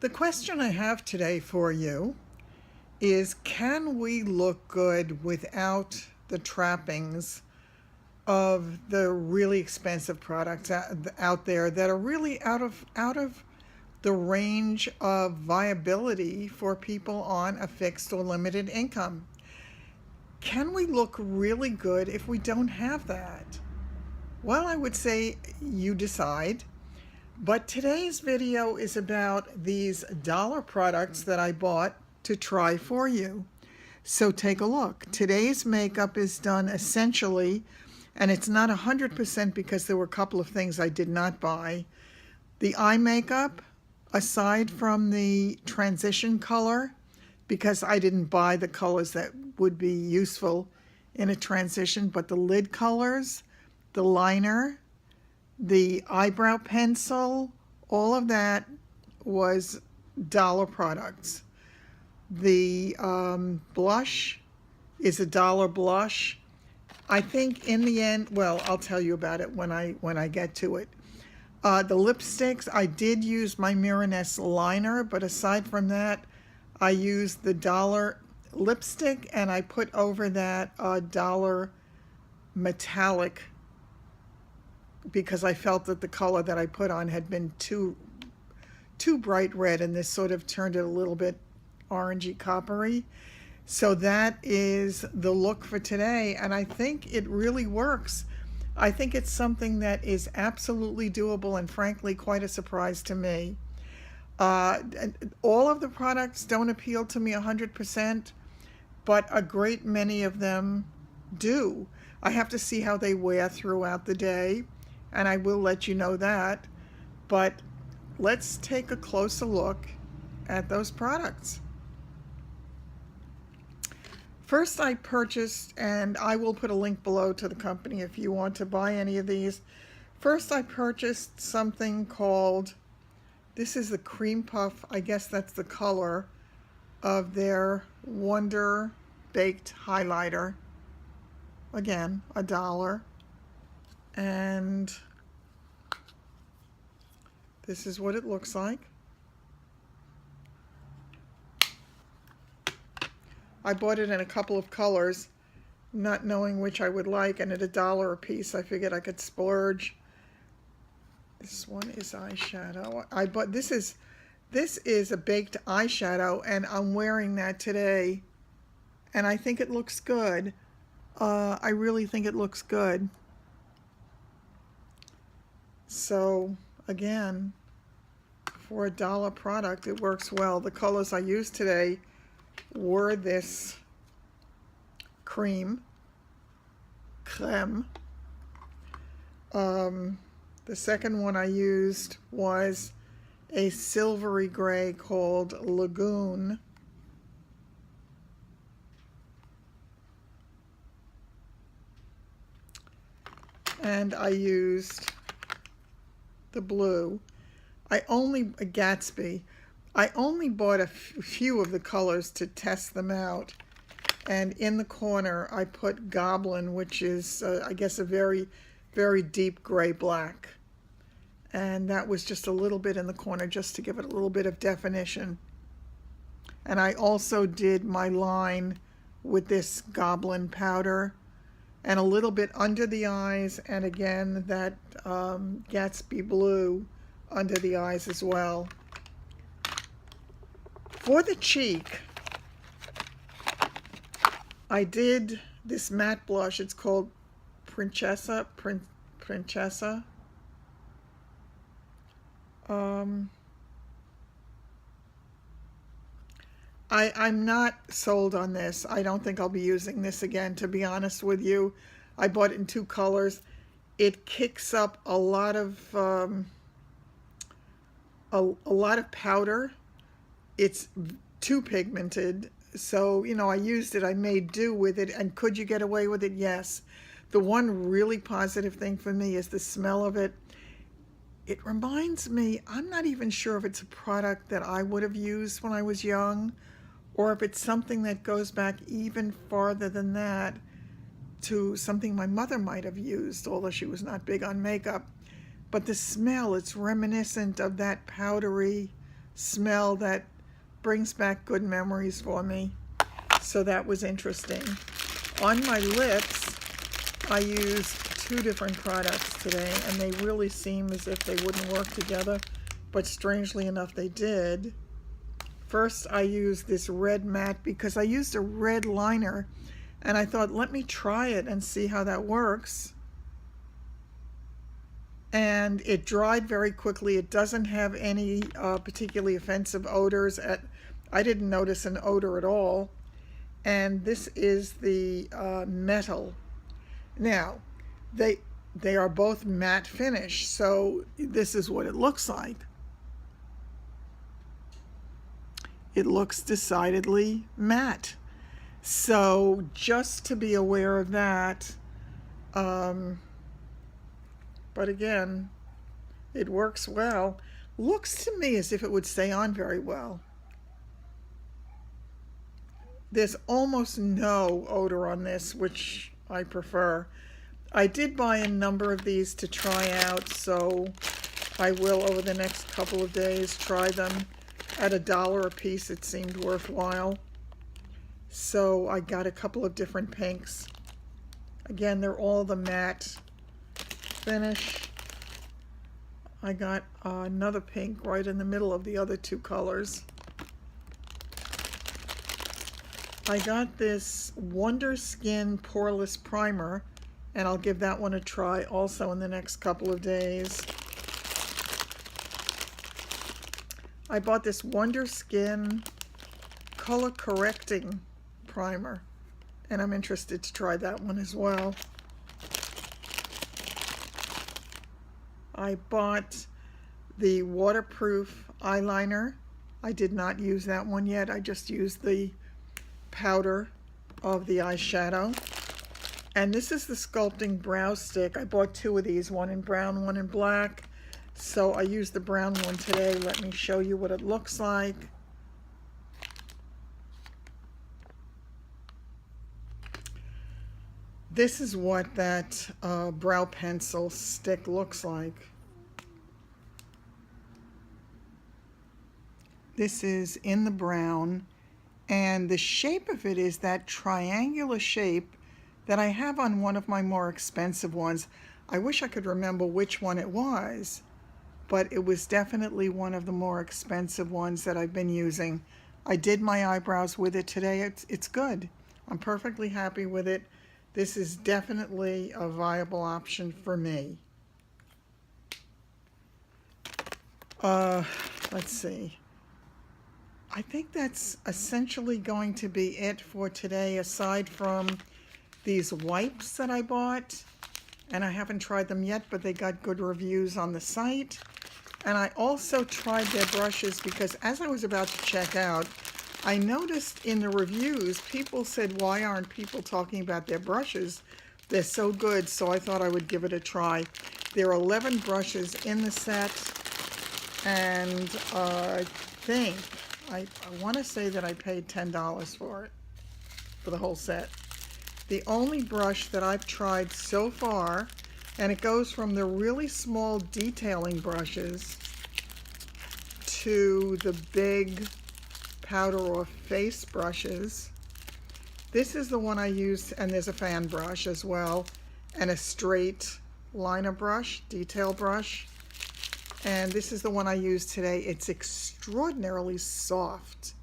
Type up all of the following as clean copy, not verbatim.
The question I have today for you is, can we look good without the trappings of the really expensive products out there that are really out of the range of viability for people on a fixed or limited income? Can we look really good if we don't have that? Well, I would say you decide. But today's video is about these dollar products that I bought to try for you. So take a look. Today's makeup is done essentially, and it's not 100% because there were a couple of things I did not buy. The eye makeup, aside from the transition color, because I didn't buy the colors that would be useful in a transition, but the lid colors, the liner, the eyebrow pencil, all of that was dollar products. The blush is a dollar blush. I think in the end, well, I'll tell you about it when I get to it. The lipsticks, I did use my Miraness liner, but aside from that, I used the dollar lipstick, and I put over that dollar metallic because I felt that the color that I put on had been too bright red, and this sort of turned it a little bit orangey coppery. So that is the look for today, and I think it really works. I think it's something that is absolutely doable and frankly quite a surprise to me. All of the products don't appeal to me 100%, but a great many of them do. I have to see how they wear throughout the day, and I will let you know that. But let's take a closer look at those products. First, I purchased, and I will put a link below to the company if you want to buy any of these. First, I purchased something called, this is the Cream Puff, I guess that's the color of their Wonder Baked Highlighter. Again, $1. And this is what it looks like. I bought it in a couple of colors, not knowing which I would like, and at $1 a piece, I figured I could splurge. This one is eyeshadow. I bought this is a baked eyeshadow, and I'm wearing that today, and I think it looks good. I really think it looks good. So again, for a $1 product, it works well. The colors I used today were this creme. The second one I used was a silvery gray called Lagoon. And I used the blue. Gatsby. I only bought a few of the colors to test them out. And in the corner, I put Goblin, which is, I guess, a very, very deep gray black. And that was just a little bit in the corner just to give it a little bit of definition. And I also did my line with this Goblin powder and a little bit under the eyes, and again that Gatsby blue under the eyes as well. For the cheek, I did this matte blush. It's called Princessa. I'm not sold on this. I don't think I'll be using this again, to be honest with you. I bought it in 2 colors. It kicks up a lot of powder. It's too pigmented, so I used it. I made do with it. And could you get away with it? Yes. The one really positive thing for me is the smell of it. It reminds me, I'm not even sure if it's a product that I would have used when I was young, or if it's something that goes back even farther than that to something my mother might have used, although she was not big on makeup. But the smell, it's reminiscent of that powdery smell that brings back good memories for me. So that was interesting. On my lips, I used 2 different products today, and they really seem as if they wouldn't work together, but strangely enough they did. First, I used this red matte because I used a red liner, and I thought, let me try it and see how that works. And it dried very quickly. It doesn't have any particularly offensive odors. I didn't notice an odor at all. And this is the metal. Now, they are both matte finish, so this is what it looks like. It looks decidedly matte. So just to be aware of that. But again, it works well. Looks to me as if it would stay on very well. There's almost no odor on this, which I prefer. I did buy a number of these to try out, so I will over the next couple of days try them. At $1 a piece, it seemed worthwhile. So I got a couple of different pinks. Again, they're all the matte finish. I got another pink right in the middle of the other 2 colors. I got this Wonder Skin Poreless Primer, and I'll give that one a try also in the next couple of days. I bought this Wonder Skin Color Correcting Primer, and I'm interested to try that one as well. I bought the waterproof eyeliner. I did not use that one yet. I just used the powder of the eyeshadow. And this is the Sculpting Brow Stick. I bought 2 of these, one in brown, one in black. So I used the brown one today. Let me show you what it looks like. This is what that brow pencil stick looks like. This is in the brown, and the shape of it is that triangular shape that I have on one of my more expensive ones. I wish I could remember which one it was, but it was definitely one of the more expensive ones that I've been using. I did my eyebrows with it today. It's good. I'm perfectly happy with it. This is definitely a viable option for me. Let's see. I think that's essentially going to be it for today, aside from these wipes that I bought. And I haven't tried them yet, but they got good reviews on the site. And I also tried their brushes because as I was about to check out, I noticed in the reviews, people said, why aren't people talking about their brushes? They're so good, so I thought I would give it a try. There are 11 brushes in the set, and I want to say that I paid $10 for it, for the whole set. The only brush that I've tried so far, and it goes from the really small detailing brushes to the big powder or face brushes. This is the one I used, and there's a fan brush as well, and a straight liner brush, detail brush. And this is the one I used today. It's extraordinarily soft.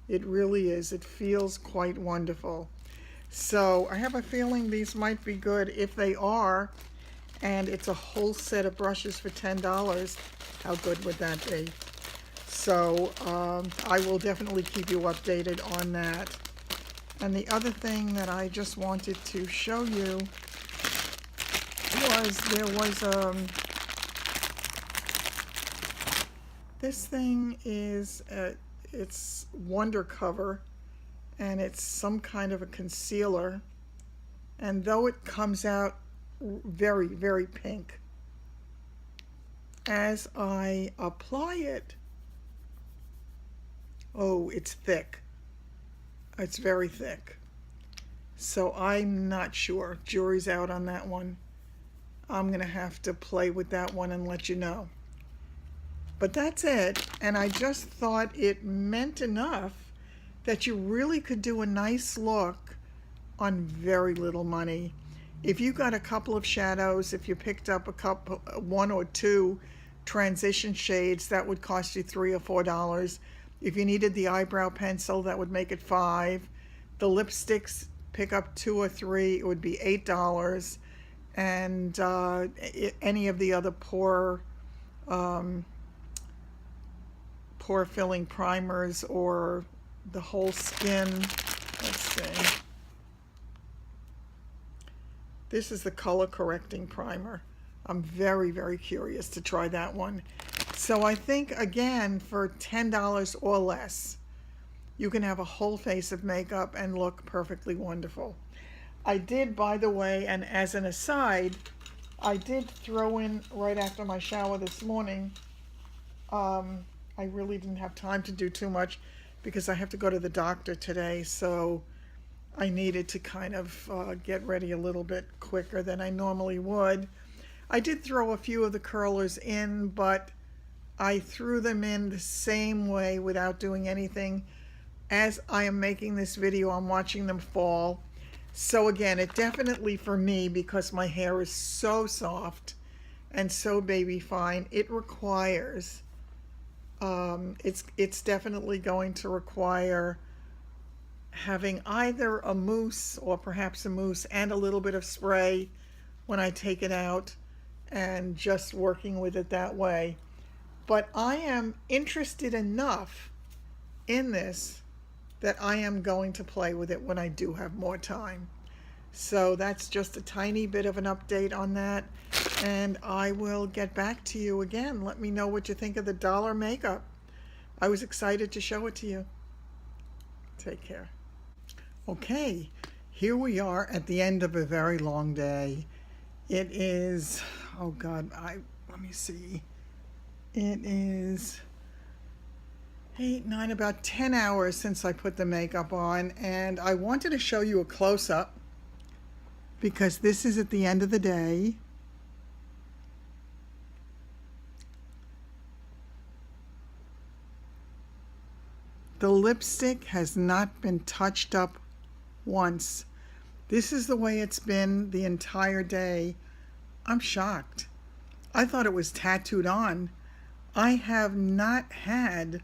It really is. It feels quite wonderful. So I have a feeling these might be good. If they are, and it's a whole set of brushes for $10, how good would that be? So I will definitely keep you updated on that. And the other thing that I just wanted to show you was this thing is it's Wonder Cover, and it's some kind of a concealer, and though it comes out very, very pink, as I apply it, oh, it's thick. It's very thick. So I'm not sure. Jury's out on that one. I'm going to have to play with that one and let you know. But that's it. And I just thought it meant enough that you really could do a nice look on very little money. If you got a couple of shadows, if you picked up one or two transition shades, that would cost you $3 or $4. If you needed the eyebrow pencil, that would make it $5. The lipsticks, pick up 2 or 3, it would be $8. And any of the other pore filling primers or the whole skin. Let's see. This is the color correcting primer. I'm very, very curious to try that one. So I think, again, for $10 or less, you can have a whole face of makeup and look perfectly wonderful. I did, by the way, and as an aside, I did throw in right after my shower this morning. I really didn't have time to do too much because I have to go to the doctor today, so I needed to kind of get ready a little bit quicker than I normally would. I did throw a few of the curlers in, but I threw them in the same way without doing anything. As I am making this video, I'm watching them fall. So again, it definitely, for me, because my hair is so soft and so baby fine, it requires, it's definitely going to require having either a mousse or perhaps a mousse and a little bit of spray when I take it out and just working with it that way. But I am interested enough in this that I am going to play with it when I do have more time. So that's just a tiny bit of an update on that, and I will get back to you again. Let me know what you think of the dollar makeup. I was excited to show it to you. Take care. Okay, here we are at the end of a very long day. It is, oh God, let me see. It is 8, 9, about 10 hours since I put the makeup on, and I wanted to show you a close-up because this is at the end of the day. The lipstick has not been touched up once. This is the way it's been the entire day. I'm shocked. I thought it was tattooed on. I have not had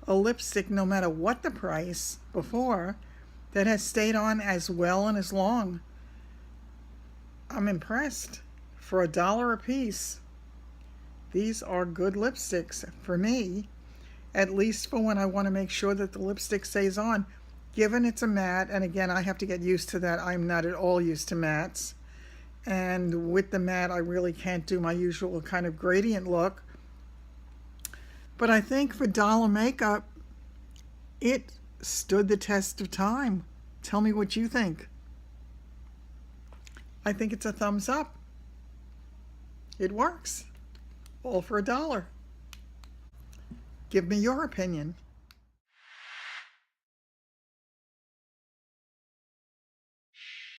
a lipstick, no matter what the price before, that has stayed on as well and as long. I'm impressed. For $1 a piece, these are good lipsticks for me, at least for when I want to make sure that the lipstick stays on. Given it's a matte, and again, I have to get used to that. I'm not at all used to mattes. And with the matte, I really can't do my usual kind of gradient look. But I think for dollar makeup, it stood the test of time. Tell me what you think. I think it's a thumbs up. It works. All for $1. Give me your opinion.